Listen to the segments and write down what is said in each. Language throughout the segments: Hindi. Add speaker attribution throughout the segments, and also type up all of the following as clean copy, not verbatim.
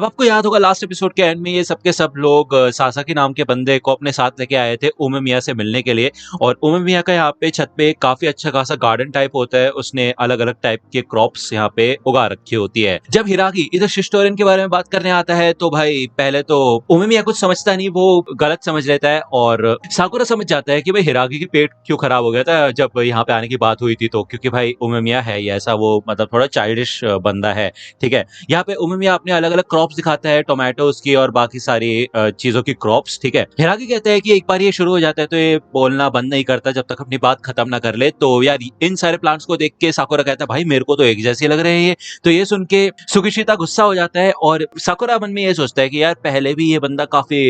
Speaker 1: अब आपको याद होगा लास्ट एपिसोड के एंड में ये सबके सब लोग सासाकी नाम के बंदे को अपने साथ लेके आए थे उमेमिया से मिलने के लिए। और उमेमिया का यहाँ पे छत पे काफी अच्छा खासा गार्डन टाइप होता है, उसने अलग अलग टाइप के क्रॉप्स यहाँ पे उगा रखी होती है। जब हिरागी इधर शिस्टोरियन के बारे में बात करने आता है तो भाई पहले तो उमेमिया कुछ समझता नहीं, वो गलत समझ लेता है और साकुरा समझ जाता है कि भाई हिरागी की पेट क्यों खराब हो गया था जब यहाँ पे आने की बात हुई थी, तो क्योंकि भाई उमेमिया है ये ऐसा, वो मतलब थोड़ा चाइल्डिश बंदा है। ठीक है, यहाँ पे उमेमिया अपने अलग अलग क्रॉप्स दिखाता है, टोमेटोज की और बाकी सारी चीजों की क्रॉप्स। ठीक है, हिरागी कहता है कि एक बार ये शुरू हो जाता है तो ये बोलना बंद नहीं करता जब तक अपनी बात खत्म ना कर ले। तो यार इन सारे प्लांट्स को देख के साकुरा कहता है भाई मेरे को तो एक जैसे लग रहे हैं ये। तो ये सुन के सुगिशिता गुस्सा हो जाता है और साकुरा मन में ये सोचता है कि यार पहले भी ये बंदा काफी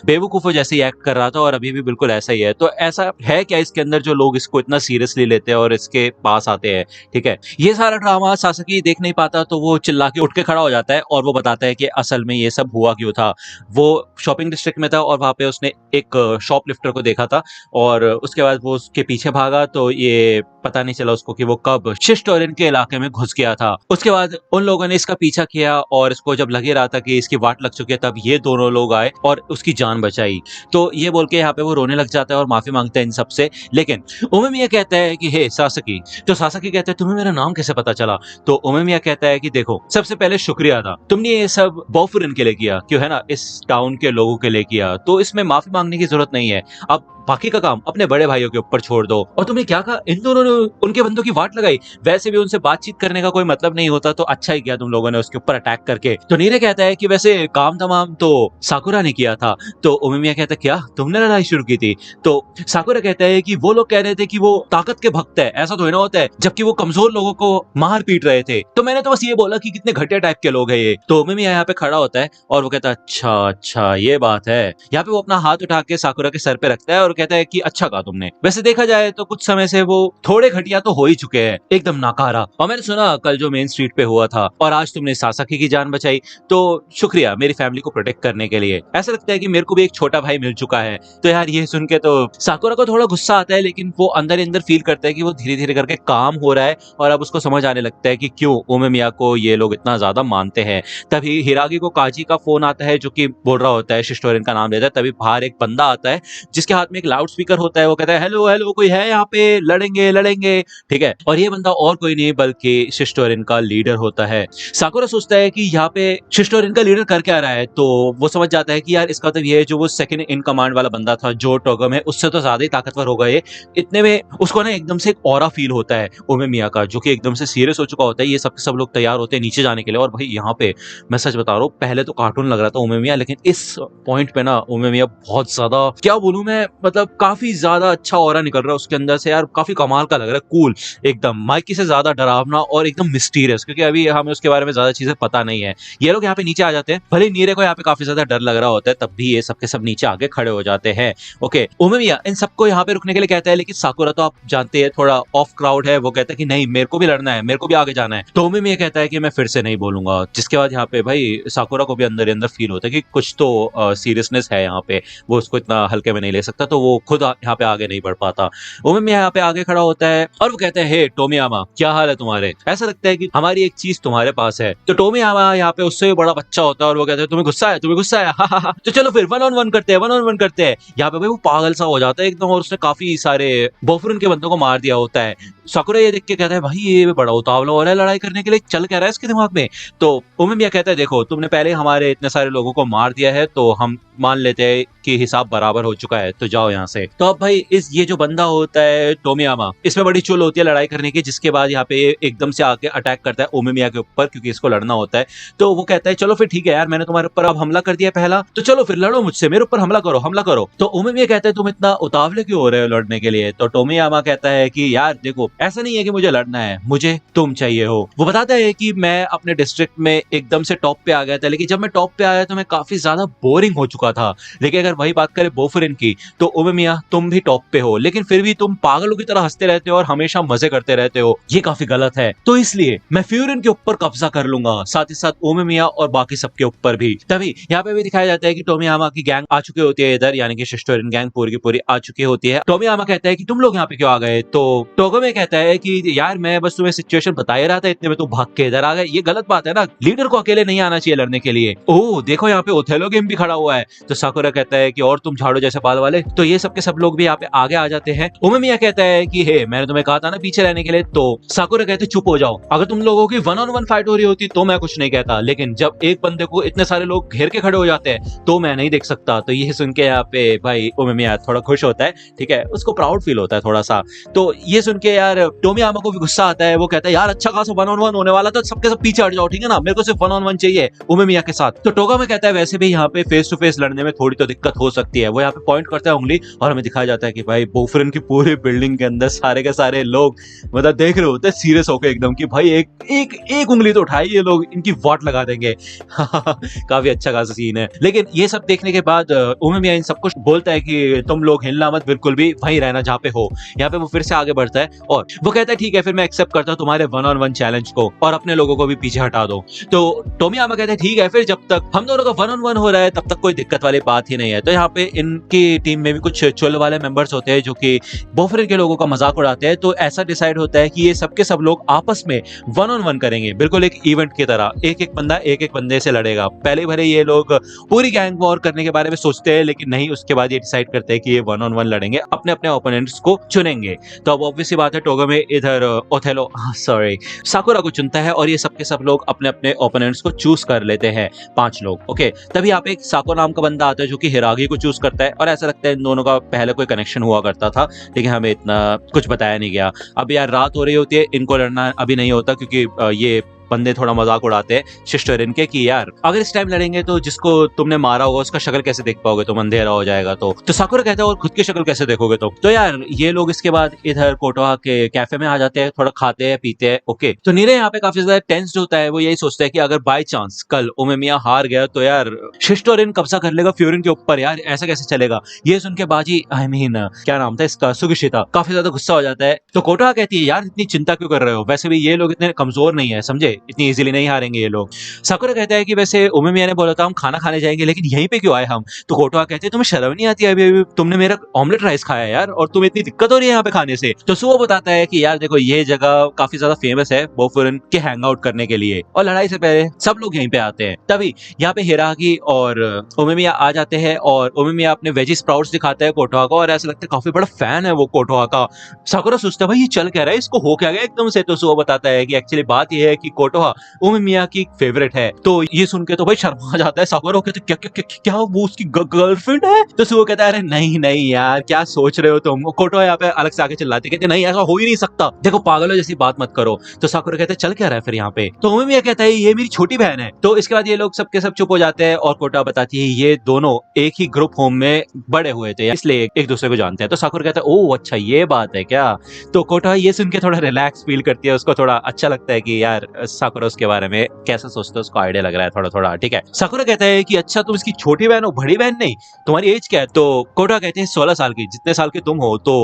Speaker 1: बेवकूफों जैसे ही एक्ट कर रहा था और अभी भी बिल्कुल ऐसा ही है, तो ऐसा है क्या इसके अंदर जो लोग इसको इतना सीरियसली लेते हैं और इसके पास आते हैं। ठीक है, ये सारा ड्रामा सासकी देख नहीं पाता तो वो चिल्ला के उठ के खड़ा हो जाता है और वो बताता है कि असल में ये सब हुआ क्यों था। वो शॉपिंग डिस्ट्रिक्ट में था और वहां पे उसने एक शॉपलिफ्टर को देखा था और उसके बाद वो उसके पीछे भागा तो ये पता नहीं चला उसको कि वो कब शिस्टोरियन के इलाके में घुस गया था। उसके बाद उन लोगों ने इसका पीछा किया और इसको जब लगे रहा था कि इसकी वाट लग चुकी है तब ये दोनों लोग आए और उसकी जान बचाई। तो ये बोल के यहाँ पे वो रोने लग जाता है और माफी मांगता है इन सबसे। लेकिन उमेमिया कहता है कि हे सासकी, तो सासकी कहता है तुम्हें मेरा नाम कैसे पता चला। तो उमेमिया कहता है कि देखो सबसे पहले शुक्रिया था, तुमने ये सब बॉफुरन के लिए किया, क्यों है ना, इस टाउन के लोगों के लिए किया, तो इसमें माफी मांगने की जरूरत नहीं है। अब बाकी का काम अपने बड़े भाइयों के ऊपर छोड़ दो। और तुमने क्या कहा, इन दोनों ने उनके बंदों की वाट लगाई, वैसे भी उनसे बातचीत करने का कोई मतलब नहीं होता, तो अच्छा ही किया तुम लोगों ने उसके ऊपर अटैक करके। तो नीरे कहता है कि वैसे काम तमाम तो साकुरा ने किया था। तो उमेमिया कहता है क्या तुमने लड़ाई शुरू की थी। तो साकुरा कहता है कि वो लोग कह रहे थे कि वो ताकत के भक्त है, ऐसा तो ना होता है, जबकि वो कमजोर लोगों को मार पीट रहे थे, तो मैंने तो बस ये बोला कि कितने घटिया टाइप के लोग हैं ये। तो उमेमिया यहाँ पे खड़ा होता है और वो कहता है अच्छा अच्छा ये बात है। यहाँ पे वो अपना हाथ उठा के साकुरा के सर पे रखता है और कहता है कि अच्छा कहा तुमने, वैसे देखा जाए तो कुछ समय से वो थोड़े घटिया तो हो ही चुके हैं, एकदम नाकारा। और मैंने सुना कल जो मेन स्ट्रीट पे हुआ था और आज तुमने सासाकी की जान बचाई, तो शुक्रिया मेरी फैमिली को प्रोटेक्ट करने के लिए। ऐसा लगता है कि मेरे को भी एक छोटा भाई मिल चुका है। तो यार ये सुन के तो साकुरा को थोड़ा गुस्सा आता है, लेकिन वो अंदर अंदर फील करता है कि वो धीरे धीरे करके काम हो रहा है और अब उसको समझ आने लगता है कि क्यों उमेमिया को ये लोग इतना ज्यादा मानते हैं। तभी हिरागी को काजी का फोन आता है जो कि बोल रहा होता है, शिस्टोरियन का नाम लेता है। तभी बाहर एक बंदा आता है जिसके हाथ में एक लाउड स्पीकर होता है, वो कहता है हेलो हेलो कोई है यहाँ पे, लड़ेंगे लड़ेंगे। ठीक है, और ये बंदा और कोई नहीं बल्कि शिस्टोरियन का लीडर होता है। साकुरा सोचता है कि यहाँ पे शिस्टोरियन का लीडर कर क्या रहा है, तो वो समझ जाता है कि यार इसका मतलब ये जो वो सेकंड इन कमांड वाला बंदा था जो टोगम है उससे तो ज्यादा ही ताकतवर हो गए। इतने में उसको ना एकदम से एक ऑरा फील होता है उमेमिया का, जो कि एकदम से सीरियस हो चुका होता है। ये सब लोग तैयार होते हैं नीचे जाने के लिए और भाई यहाँ पे मैं सच बता रहा हूँ पहले तो कार्टून लग रहा था उमेमिया, लेकिन इस पॉइंट पे ना उमेमिया बहुत ज्यादा, क्या बोलूं मैं, मतलब काफी ज्यादा अच्छा ऑरा निकल रहा है उसके अंदर से यार, काफी कमाल का लग रहा है, कूल एकदम, माइकी से ज्यादा डरावना और एकदम मिस्टीरियस, क्योंकि अभी हमें उसके बारे में ज्यादा चीजें पता नहीं है। ये लोग यहाँ पे नीचे आ जाते हैं, भले नीरे को यहाँ पे काफी ज्यादा डर लग रहा होता है, तब भी ये सबके सब नीचे आके खड़े हो जाते हैं। ओके, उमेमिया इन सबको यहाँ पे रुकने के लिए कहता है, लेकिन साकुरा तो आप जानते हैं थोड़ा ऑफ क्राउड है, वो कहता है कि नहीं मेरे को भी लड़ना है, मेरे को भी आगे जाना है। तो उमेमिया कहता है कि मैं फिर से नहीं बोलूंगा, जिसके बाद यहाँ पे भाई साकुरा को भी अंदर अंदर फील होता है कि कुछ तो सीरियसनेस है यहाँ पे, वो उसको इतना हल्के में नहीं ले सकता, तो वो खुद यहाँ पे आगे नहीं बढ़ पाता। उमेमिया यहाँ पे आगे खड़ा होता है और वो कहते हैं हे टोमियामा क्या हाल है तुम्हारे, ऐसा लगता है कि हमारी एक चीज तुम्हारे पास है। तो टोमियामा यहाँ पे उससे भी बड़ा बच्चा होता है और वो कहते हैं तुम्हें गुस्सा है, तुम्हें गुस्सा है, हा हा हा, तो चलो फिर वन ऑन वन करते हैं, वन ऑन वन करते हैं। यहाँ पे भाई वो पागल सा हो जाता है एकदम और उसने काफी सारे बोफुरन के बंदों को मार दिया होता है। साकुरा ये देख के कहता है भाई ये बड़ा उतावला हो रहा है लड़ाई करने के लिए, चल क्या रहा है इसके दिमाग में। तो उमेमिया कहता है देखो तुमने पहले हमारे इतने सारे लोगों को मार दिया है तो हम मान लेते हैं कि हिसाब बराबर हो चुका है, तो जाओ यहाँ से। तो अब भाई इस ये जो बंदा होता है टोमियामा, इसमें बड़ी चुल होती है लड़ाई करने की, जिसके बाद यहाँ पे एकदम से आके अटैक करता है उमेमिया के ऊपर क्योंकि इसको लड़ना होता है। तो वो कहता है चलो फिर ठीक है यार, मैंने तुम्हारे ऊपर अब हमला कर दिया पहला, तो चलो फिर लड़ो मुझसे, मेरे ऊपर हमला करो हमला करो। तो उमेमिया कहता है तुम इतना उतावले क्यों हो रहे हो लड़ने के लिए। तो टोमियामा कहता है कि यार देखो ऐसा नहीं है कि मुझे लड़ना है, मुझे तुम चाहिए हो। वो बताता है कि मैं अपने डिस्ट्रिक्ट में एकदम से टॉप पे आ गया था, लेकिन जब मैं टॉप पे आया तो मैं काफी ज्यादा बोरिंग हो चुका चुका था। लेकिन अगर वही बात करें बोफुरिन की, तो उमेमिया तुम भी टॉप पे हो, लेकिन फिर भी तुम पागलों की तरह हंसते रहते हो और हमेशा मजे करते रहते हो, ये काफी गलत है। तो इसलिए मैं फ्यूरिन के ऊपर कब्जा कर लूंगा, साथ ही साथ उमेमिया और बाकी सबके ऊपर भी। तभी यहाँ पे भी दिखाया जाता है कि टोमियामा की गैंग आ चुकी होती है इधर, यानी कि शिस्टोरिन गैंग पूरी की पूरी आ चुकी होती है। टोमियामा कहता है कि तुम लोग यहाँ पे क्यों आ गए, तो टोगोमे कहता है कि यार मैं बस तुम्हें सिचुएशन बता ही रहा था, इतने में तुम भाग के इधर आ गए, ये गलत बात है ना, लीडर को अकेले नहीं आना चाहिए लड़ने के लिए। ओह देखो यहाँ पे ओथेलो गेम भी खड़ा हुआ है। तो साकुरा कहता है कि और तुम झाड़ू जैसे बाल वाले, तो ये सब के सब लोग भी यहाँ पे आगे आ जाते हैं। उमेमिया कहता है कि हे मैंने तुम्हें कहा था ना पीछे रहने के लिए, तो साकुरा कहते चुप हो जाओ, अगर तुम लोगों की 1-on-1 फाइट हो रही होती तो मैं कुछ नहीं कहता, लेकिन जब एक बंदे को इतने सारे लोग घेर के खड़े हो जाते हैं तो मैं नहीं देख सकता। तो ये सुन के यहाँ पे भाई उमेमिया थोड़ा खुश होता है, ठीक है, उसको प्राउड फील होता है थोड़ा सा। तो ये सुन के यार टोमियामा को भी गुस्सा आता है, वो कहता है यार अच्छा खासा 1-on-1 होने वाला था, सबके सब पीछे हट जाओ, ठीक है ना, मेरे को सिर्फ 1-on-1 चाहिए उमेमिया के साथ। तो टोगा में कहता है वैसे भी यहाँ पे फेस टू फेस लड़ने में थोड़ी तो दिक्कत हो सकती है। वो यहाँ पे पॉइंट करता है उंगली और हमें दिखाया जाता है कि भाई बोफरिन की पूरी बिल्डिंग के अंदर सारे के सारे लोग मतलब देख रहे होते हैं सीरियस होकर एकदम कि भाई एक उंगली तो उठाई, ये लोग इनकी वाट लगा देंगे। काफी अच्छा खासा सीन है। लेकिन ये सब देखने के बाद उमेमिया इन सब कुछ बोलता है कि तुम लोग हिलना मत, बिल्कुल भी वहीं रहना जहाँ पे हो। यहाँ पे वो फिर से आगे बढ़ता है और वो कहता है ठीक है फिर मैं एक्सेप्ट करता हूँ तुम्हारे 1-on-1 चैलेंज को और अपने लोगों को भी पीछे हटा दो। तो टोमियामा कहता है ठीक है फिर जब तक हम दोनों का 1-on-1 हो रहा है तब तक कोई दिक्कत वाली बात ही नहीं है। तो यहाँ पे इनकी टीम में भी कुछ चुल वाले मेंबर्स होते हैं जो कि बोफरिन के लोगों का मजाक उड़ाते हैं। तो ऐसा डिसाइड होता है कि ये सबके सब लोग आपस में 1-on-1 करेंगे, बिल्कुल एक इवेंट की तरह, एक बंदा एक बंदे से लड़ेगा। पहले भले ये लोग पूरी गैंग वॉर करने के बारे में सोचते हैं, लेकिन नहीं, उसके बाद ये डिसाइड करते हैं कि ये 1-on-1 लड़ेंगे, अपने अपने ओपोनेंट्स को चुनेंगे। तो अब ऑब्वियस सी बात है टोगोमे इधर ओथेलो सॉरी साकुरा को चुनता है और ये सबके सब लोग अपने अपने ओपोनेंट्स को चूज कर लेते हैं, 5 लोग। ओके, तभी यहाँ पे एक साको नाम का बंदा आता है जो कि हिरागी को चूज करता है और ऐसा लगता है इन दोनों का पहले कोई कनेक्शन हुआ करता था, लेकिन हमें इतना कुछ बताया नहीं गया। अब यार रात हो रही होती है, इनको लड़ना अभी नहीं होता क्योंकि ये बंदे थोड़ा मजाक उड़ाते हैं शिस्टोरिन के कि यार अगर इस टाइम लड़ेंगे तो जिसको तुमने मारा होगा उसका शक्ल कैसे देख पाओगे, तुम अंधेरा हो जाएगा। तो साकुरा कहता है और खुद की शक्ल कैसे देखोगे तुम। तो यार ये लोग इसके बाद इधर कोटोहा के कैफे में आ जाते हैं, थोड़ा खाते हैं पीते हैं। ओके, तो नीरे यहाँ पे काफी ज्यादा टेंस्ड होता है, वो यही सोचता है कि अगर बाय चांस कल उमेमिया हार गया तो यार शिस्टोरिन कब्जा कर लेगा फ्यूरिन के ऊपर, यार ऐसा कैसे चलेगा। ये सुन के बाजी आई मीन क्या नाम था इसका, सुगिशिता, काफी ज्यादा गुस्सा हो जाता है। तो कोटोहा कहती है यार इतनी चिंता क्यों कर रहे हो, वैसे भी ये लोग इतने कमजोर नहीं है, समझे, इतनी इजीली नहीं हारेंगे ये लोग। साकुरा कहता है कि वैसे उमेमिया ने बोला था हम खाना खाने जाएंगे, लेकिन यहीं पे क्यों आए हम। तो कोटोहा कहते हैं तुम्हें शर्म नहीं आती, अभी तुमने मेरा ऑमलेट राइस खाया यार और तुम्हें इतनी दिक्कत हो रही है यहाँ पे खाने से। तो सुओ बताता है कि यार देखो ये जगह काफी ज्यादा फेमस है बोफुरिन के हैंग आउट करने के लिए और लड़ाई से पहले सब लोग यहीं पे आते हैं। तभी यहाँ पे हिरागी और उमेमिया आ जाते हैं और उमेमिया अपने वेजी स्प्राउट्स दिखाता है कोटोहा को और ऐसा लगता है काफी बड़ा फैन है वो कोटोहा का। साकुरा सोचता है भाई ये चल क्या रहा है, इसको हो क्या गया एकदम से। तो सुओ बताता है कि एक्चुअली बात ये है कि कोटोहा उमेमिया की फेवरेट है। तो ये सुन के तो भाई शर्मा जाता है साकुरा, कहते क्या क्या क्या क्या वो उसकी गर्लफ्रेंड है। तो सुओ कहता है अरे नहीं नहीं यार क्या सोच रहे हो तुम। कोटोहा यहाँ पे अलग से आके चिल्लाती, कहते नहीं ऐसा हो ही नहीं सकता, देखो पागलों जैसी बात मत करो। तो साकुरा कहते चल क्या रहा है फिर यहाँ पे। तो उमेमिया कहता है ये मेरी छोटी बहन है। तो इसके बाद ये लोग सबके सब चुप हो जाते हैं और कोटोहा बताती है ये दोनों एक ही ग्रुप होम में बड़े हुए थे इसलिए एक दूसरे को जानते हैं। तो साकुरा कहता है ओह अच्छा ये बात है क्या। तो कोटोहा ये सुन के थोड़ा रिलैक्स फील करती है, उसको थोड़ा अच्छा लगता है कि यार साकुरा उसके बारे में कैसा सोचते हो, उसको आइडिया लग रहा है थोड़ा थोड़ा, ठीक है। साकुरा कहता है कि अच्छा तुम इसकी छोटी बहन हो, बड़ी बहन नहीं, तुम्हारी एज क्या है। तो कोटोहा कहते हैं 16 साल की, जितने साल के तुम हो। तो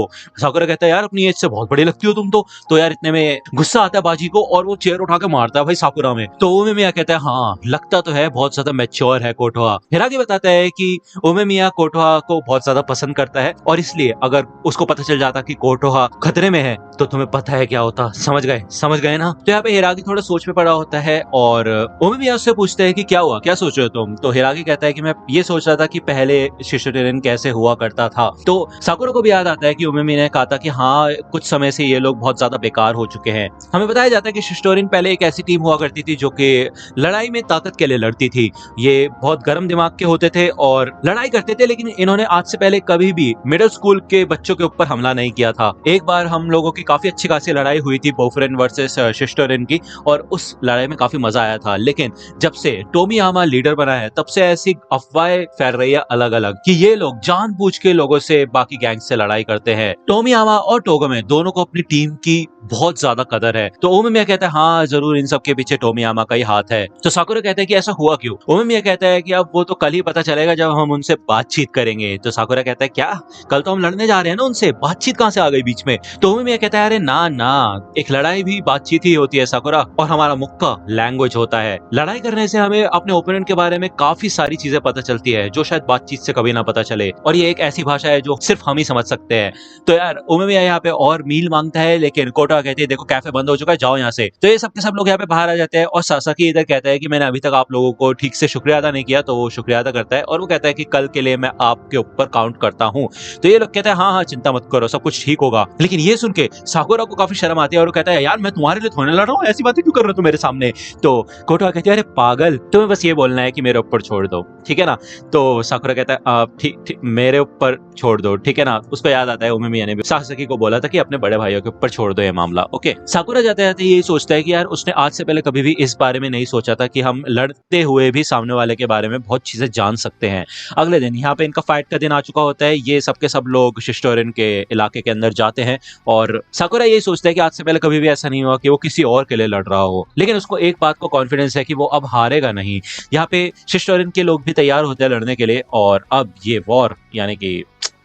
Speaker 1: साकुरा कहता है यार अपनी एज से बहुत बड़ी लगती हो तुम तो यार इतने में गुस्सा आता है बाजी को और वो चेयर उठा के मारता है भाई साकुरा में। तो उमेमिया कहता है हाँ लगता तो है बहुत ज्यादा मैच्योर है कोटोहा। हिरागी बताता है कि उमेमिया कोटोहा को बहुत ज्यादा पसंद करता है और इसलिए अगर उसको पता चल जाता कि कोटोहा खतरे में है तो तुम्हें पता है क्या होता, समझ गए ना। तो यहाँ पे हिरागी थोड़ा सोच में पड़ा होता है और उमेमिया उससे पूछते हैं कि क्या हुआ, क्या सोच रहे हो तुम। तो हिरागी कहता है कि मैं ये सोच रहा था कि पहले शिशुटेरन कैसे हुआ करता था। तो साकुरा को भी याद आता है कि उमेमिया ने कहा था कि हाँ कुछ समय से ये लोग बहुत ज्यादा बेकार हो चुके हैं। हमें बताया जाता है कि शिशुटेरन पहले एक ऐसी टीम हुआ करती थी जो कि लड़ाई में ताकत के लिए लड़ती थी। ये बहुत गर्म दिमाग के होते थे और लड़ाई करते थे, लेकिन इन्होंने आज से पहले कभी भी मिडिल स्कूल के बच्चों के ऊपर हमला नहीं किया था। एक बार हम लोगों की काफी अच्छी खासी लड़ाई हुई थी बोफुरिन वर्सेस शिशुटेरन की और उस लड़ाई में काफी मजा आया था, लेकिन जब से टोमियामा लीडर बना है तब से ऐसी अफवाहें फैल रही है अलग अलग कि ये लोग जानबूझ के लोगों से बाकी गैंग से लड़ाई करते हैं। टोमियामा और टोगोमे दोनों को अपनी टीम की बहुत ज्यादा कदर है। तो उमिमिया कहता है हाँ जरूर इन सब के पीछे टोमियामा का ही हाथ है। तो साकुरा कहता है कि ऐसा हुआ क्यों? उमिमिया कहता है कि अब वो तो कल ही पता चलेगा जब हम उनसे बातचीत करेंगे। तो साकुरा कहता है क्या? कल तो हम लड़ने जा रहे हैं ना उनसे, बातचीत कहाँ से आ गई बीच में? तो उमिमिया कहता है अरे ना ना, एक लड़ाई भी बातचीत ही होती है साकुरा, और हमारा मुक्का लैंग्वेज होता है। लड़ाई करने से हमें अपने ओपोनेंट के बारे में काफी सारी चीजें पता चलती है जो शायद बातचीत से कभी ना पता चले, और ये एक ऐसी भाषा है जो सिर्फ हम ही समझ सकते हैं। तो यार उमिमिया यहाँ पे और मील मांगता है, लेकिन कोटा कहती है देखो कैफे बंद हो चुका है, जाओ यहाँ से। तो ये सब के सब लोग यहाँ पे बाहर आ जाते हैं, और सासाकी इधर कहता है कि मैंने अभी तक आप लोगों को ठीक से शुक्रिया अदा नहीं किया। तो वो शुक्रिया अदा करता है और वो कहता है कि कल के लिए मैं आपके ऊपर काउंट करता हूँ। तो ये लोग कहते हैं हाँ हाँ चिंता मत करो, सब कुछ ठीक होगा। लेकिन ये सुन के साकुरा को काफी शर्म आती है और वो कहता है यार मैं तुम्हारे लिए थोड़े लड़ रहा हूँ, ऐसी बातें क्यों कर रहे हो तुम मेरे सामने? तो कोटा कहती है अरे पागल, तुम्हें बस ये बोलना है कि मेरे ऊपर छोड़ दो, ठीक है ना? तो साकुरा कहता है ठीक ठीक मेरे ऊपर छोड़ दो, ठीक है ना? उसको याद आता है उमिमिया ने भी सासाकी को बोला था कि अपने बड़े भाइयों के ऊपर छोड़ दो ये मामला। ओके, साकुरा जाते जाते यही सोचता है कि यार उसने आज से पहले कभी भी इस बारे में नहीं सोचा था कि हम लड़ते हुए भी सामने वाले के बारे में बहुत चीजें जान सकते हैं। अगले दिन यहाँ पे इनका फाइट का दिन आ चुका होता है, ये सबके सब लोग शिस्टोरिन के इलाके के अंदर जाते हैं, और साकुरा यही सोचता है कि आज से पहले कभी भी ऐसा नहीं हुआ कि वो किसी और के लिए लड़ रहा हो। लेकिन उसको एक बात को कॉन्फिडेंस है कि वो अब हारेगा नहीं। यहाँ पे शिस्टोरिन के लोग भी तैयार होते हैं लड़ने के लिए, और अब ये वॉर, यानी कि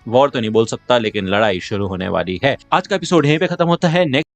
Speaker 1: वॉर तो नहीं बोल सकता लेकिन लड़ाई शुरू होने वाली है। आज का एपिसोड यहीं पे खत्म होता है। नेक्स्ट